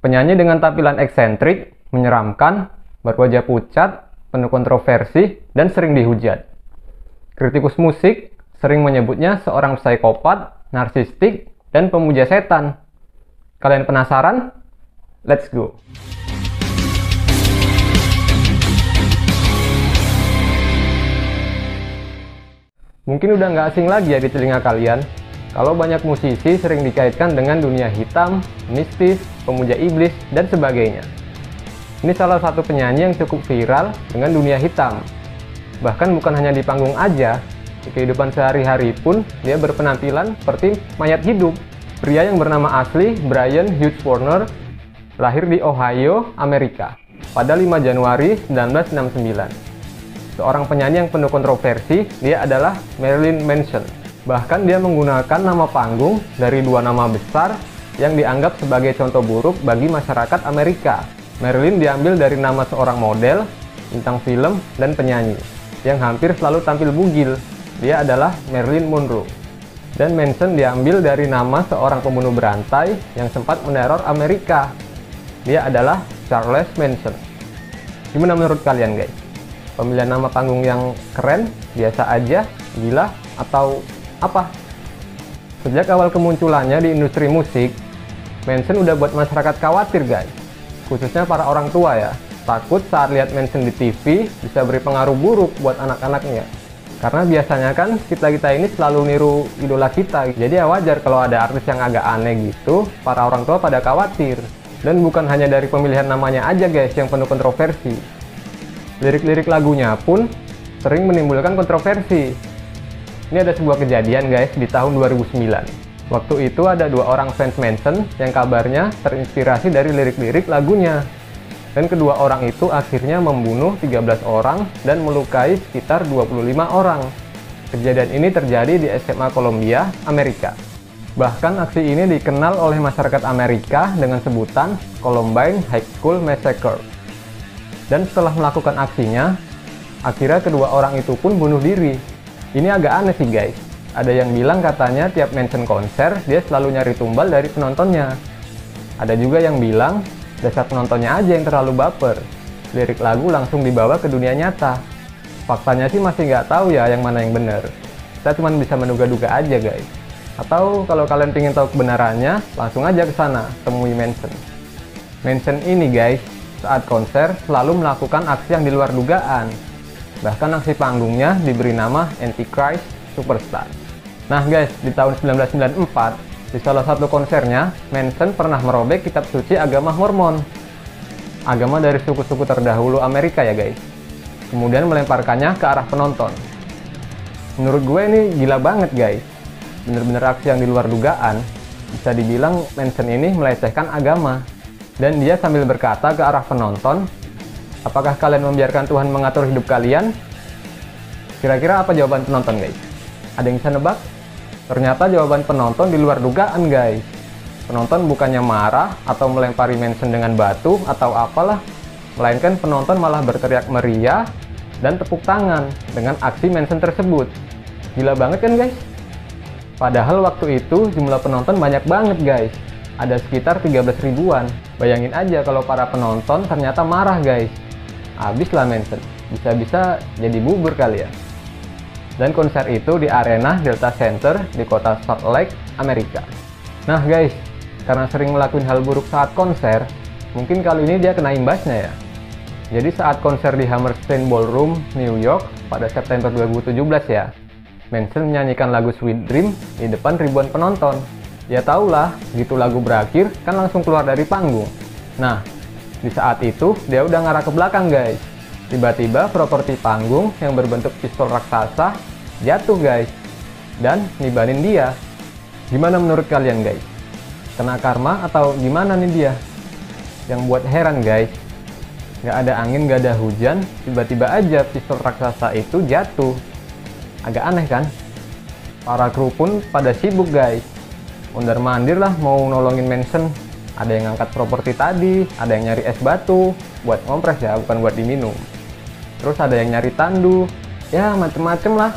Penyanyi dengan tampilan eksentrik, menyeramkan, berwajah pucat, penuh kontroversi, dan sering dihujat. Kritikus musik sering menyebutnya seorang psikopat, narsistik, dan pemuja setan. Kalian penasaran? Let's go! Mungkin udah nggak asing lagi ya di telinga kalian, kalau banyak musisi sering dikaitkan dengan dunia hitam, mistis, pemuja iblis, dan sebagainya. Ini salah satu penyanyi yang cukup viral dengan dunia hitam. Bahkan bukan hanya di panggung aja, di kehidupan sehari-hari pun dia berpenampilan seperti mayat hidup. Pria yang bernama asli Brian Hughes Warner lahir di Ohio, Amerika pada 5 Januari 1969. Seorang penyanyi yang penuh kontroversi, dia adalah Marilyn Manson. Bahkan dia menggunakan nama panggung dari dua nama besar yang dianggap sebagai contoh buruk bagi masyarakat Amerika. Marilyn diambil dari nama seorang model, bintang film, dan penyanyi yang hampir selalu tampil bugil. Dia adalah Marilyn Monroe. Dan Manson diambil dari nama seorang pembunuh berantai yang sempat meneror Amerika. Dia adalah Charles Manson. Gimana menurut kalian guys? Pemilihan nama panggung yang keren, biasa aja, gila, atau apa? Sejak awal kemunculannya di industri musik, Manson udah buat masyarakat khawatir guys. Khususnya para orang tua ya. Takut saat lihat Manson di TV bisa beri pengaruh buruk buat anak-anaknya. Karena biasanya kan kita ini selalu niru idola kita. Jadi ya wajar kalau ada artis yang agak aneh gitu, para orang tua pada khawatir. Dan bukan hanya dari pemilihan namanya aja guys yang penuh kontroversi. Lirik-lirik lagunya pun sering menimbulkan kontroversi. Ini ada sebuah kejadian guys di tahun 2009. Waktu itu ada dua orang fans Manson yang kabarnya terinspirasi dari lirik-lirik lagunya. Dan kedua orang itu akhirnya membunuh 13 orang dan melukai sekitar 25 orang. Kejadian ini terjadi di SMA Columbia, Amerika. Bahkan aksi ini dikenal oleh masyarakat Amerika dengan sebutan Columbine High School Massacre. Dan setelah melakukan aksinya, akhirnya kedua orang itu pun bunuh diri. Ini agak aneh sih guys. Ada yang bilang katanya tiap Manson konser, dia selalu nyari tumbal dari penontonnya. Ada juga yang bilang, dasar penontonnya aja yang terlalu baper. Lirik lagu langsung dibawa ke dunia nyata. Faktanya sih masih nggak tahu ya yang mana yang benar. Kita cuma bisa menduga-duga aja guys. Atau kalau kalian ingin tahu kebenarannya, langsung aja ke sana, temui Manson. Manson ini guys, saat konser selalu melakukan aksi yang di luar dugaan. Bahkan aksi panggungnya diberi nama Antichrist Superstar. Nah guys, di tahun 1994, di salah satu konsernya, Manson pernah merobek kitab suci agama Mormon. Agama dari suku-suku terdahulu Amerika ya guys. Kemudian melemparkannya ke arah penonton. Menurut gue ini gila banget guys. Bener-bener aksi yang di luar dugaan. Bisa dibilang Manson ini melecehkan agama. Dan dia sambil berkata ke arah penonton, apakah kalian membiarkan Tuhan mengatur hidup kalian? Kira-kira apa jawaban penonton guys? Ada yang bisa nebak? Ternyata jawaban penonton di luar dugaan guys. Penonton bukannya marah atau melempari Manson dengan batu atau apalah, melainkan penonton malah berteriak meriah dan tepuk tangan dengan aksi Manson tersebut. Gila banget kan guys? Padahal waktu itu jumlah penonton banyak banget guys. Ada sekitar 13 ribuan. Bayangin aja kalau para penonton ternyata marah guys. Habislah Manson. Bisa-bisa jadi bubur kali ya. Dan konser itu di arena Delta Center di kota Salt Lake, Amerika. Nah guys, karena sering melakukan hal buruk saat konser, mungkin kali ini dia kena imbasnya ya. Jadi saat konser di Hammerstein Ballroom, New York pada September 2017 ya, Manson menyanyikan lagu Sweet Dream di depan ribuan penonton. Ya tahulah, gitu lagu berakhir kan langsung keluar dari panggung. Nah, di saat itu dia udah ngarah ke belakang guys. Tiba-tiba properti panggung yang berbentuk pistol raksasa jatuh guys. Dan nibanin dia. Gimana menurut kalian guys? Kena karma atau gimana nih dia? Yang buat heran guys, nggak ada angin, nggak ada hujan, tiba-tiba aja pistol raksasa itu jatuh. Agak aneh kan? Para kru pun pada sibuk guys. Mondar-mandir lah mau nolongin Manson. Ada yang ngangkat properti tadi, ada yang nyari es batu buat ngompres ya, bukan buat diminum. Terus ada yang nyari tandu, ya macem-macem lah.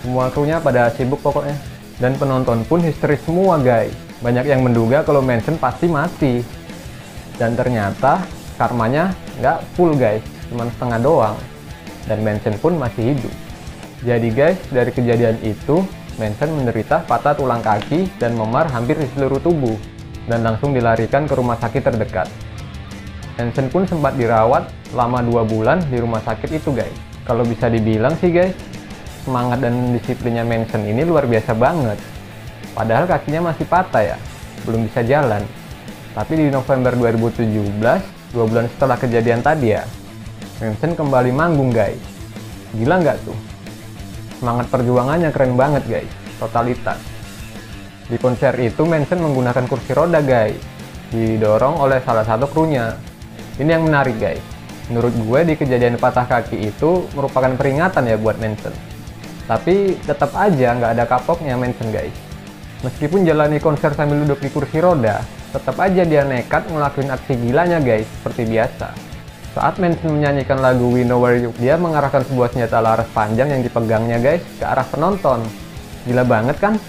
Semua krunya pada sibuk pokoknya. Dan penonton pun histeris semua guys. Banyak yang menduga kalau Manson pasti mati. Dan ternyata karmanya nggak full guys, cuma setengah doang. Dan Manson pun masih hidup. Jadi guys, dari kejadian itu, Manson menderita patah tulang kaki dan memar hampir di seluruh tubuh, dan langsung dilarikan ke rumah sakit terdekat. Manson pun sempat dirawat selama 2 bulan di rumah sakit itu guys. Kalau bisa dibilang sih guys, semangat dan disiplinnya Manson ini luar biasa banget. Padahal kakinya masih patah ya, belum bisa jalan. Tapi di November 2017, 2 bulan setelah kejadian tadi ya, Manson kembali manggung guys. Gila nggak tuh? Semangat perjuangannya keren banget guys, totalitas. Di konser itu Manson menggunakan kursi roda guys, didorong oleh salah satu krunya. Ini yang menarik guys, menurut gue di kejadian patah kaki itu merupakan peringatan ya buat Manson. Tapi tetap aja nggak ada kapoknya Manson guys. Meskipun jalani konser sambil duduk di kursi roda, tetap aja dia nekat ngelakuin aksi gilanya guys, seperti biasa. Saat Manson menyanyikan lagu We Know Where You, dia mengarahkan sebuah senjata laras panjang yang dipegangnya guys ke arah penonton. Gila banget kan?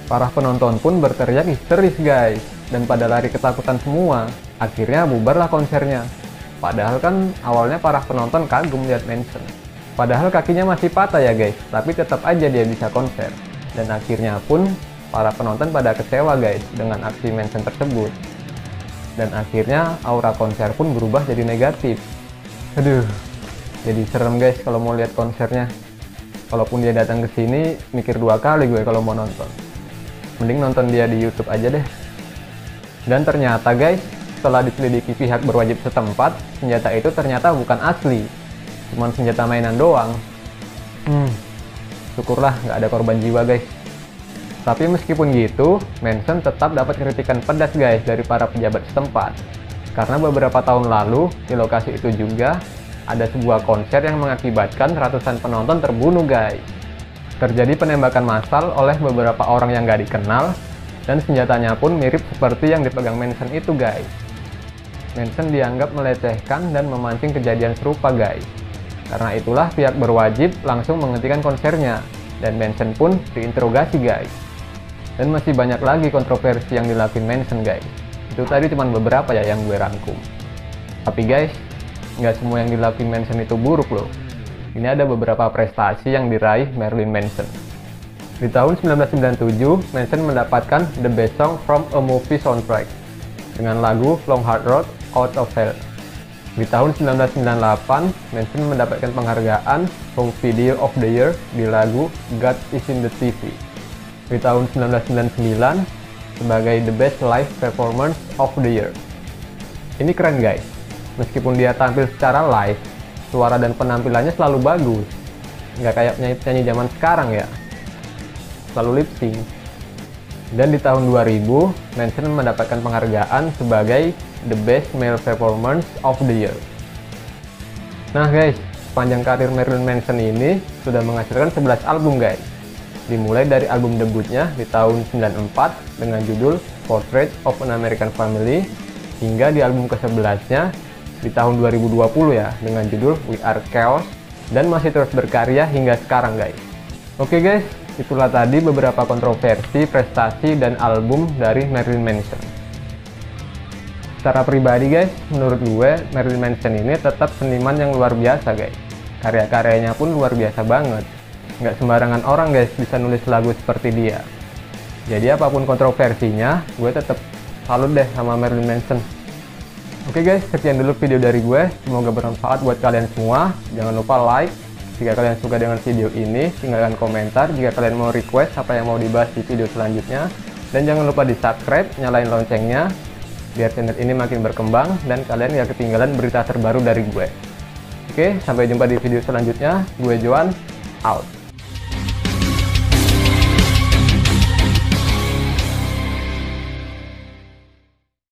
Para penonton pun berteriak histeris guys, dan pada lari ketakutan semua. Akhirnya bubarlah konsernya. Padahal kan awalnya para penonton kagum lihat Manson. Padahal kakinya masih patah ya guys, tapi tetap aja dia bisa konser. Dan akhirnya pun para penonton pada kecewa guys dengan aksi Manson tersebut. Dan akhirnya aura konser pun berubah jadi negatif. Aduh, jadi serem guys kalau mau lihat konsernya. Kalaupun dia datang ke sini, mikir 2 kali gue kalau mau nonton. Mending nonton dia di YouTube aja deh. Dan ternyata guys, setelah diselidiki pihak berwajib setempat, senjata itu ternyata bukan asli, cuman senjata mainan doang. Syukurlah nggak ada korban jiwa guys. Tapi meskipun gitu, Manson tetap dapat kritikan pedas guys dari para pejabat setempat. Karena beberapa tahun lalu, di lokasi itu juga ada sebuah konser yang mengakibatkan ratusan penonton terbunuh guys. Terjadi penembakan massal oleh beberapa orang yang nggak dikenal, dan senjatanya pun mirip seperti yang dipegang Manson itu guys. Manson dianggap melecehkan dan memancing kejadian serupa guys. Karena itulah pihak berwajib langsung menghentikan konsernya, dan Manson pun diinterogasi guys. Dan masih banyak lagi kontroversi yang dilakuin Manson guys. Itu tadi cuma beberapa ya yang gue rangkum. Tapi guys, nggak semua yang dilakuin Manson itu buruk loh. Ini ada beberapa prestasi yang diraih Marilyn Manson. Di tahun 1997, Manson mendapatkan The Best Song from a Movie Soundtrack dengan lagu Long Hard Road Out of Hell. Di tahun 1998, Manson mendapatkan penghargaan Home Video of the Year di lagu God is in the TV. Di tahun 1999, sebagai The Best Live Performance of the Year. Ini keren guys, meskipun dia tampil secara live, suara dan penampilannya selalu bagus. Nggak kayak penyanyi zaman sekarang ya, selalu lip sync. Dan di tahun 2000, Manson mendapatkan penghargaan sebagai The Best Male Performance of the Year. Nah guys, sepanjang karir Marilyn Manson ini sudah menghasilkan 11 album guys. Dimulai dari album debutnya di tahun 94 dengan judul Portrait of an American Family, hingga di album ke-11-nya di tahun 2020 ya dengan judul We Are Chaos, dan masih terus berkarya hingga sekarang guys. Oke guys, itulah tadi beberapa kontroversi, prestasi, dan album dari Marilyn Manson. Secara pribadi guys, menurut gue Marilyn Manson ini tetap seniman yang luar biasa guys. Karya-karyanya pun luar biasa banget. Nggak sembarangan orang guys bisa nulis lagu seperti dia. Jadi apapun kontroversinya, gue tetap salut deh sama Marilyn Manson. Oke guys, sekian dulu video dari gue. Semoga bermanfaat buat kalian semua. Jangan lupa like jika kalian suka dengan video ini, tinggalkan komentar jika kalian mau request apa yang mau dibahas di video selanjutnya. Dan jangan lupa di subscribe, nyalain loncengnya, biar channel ini makin berkembang dan kalian gak ketinggalan berita terbaru dari gue. Oke, sampai jumpa di video selanjutnya. Gue Joan, out.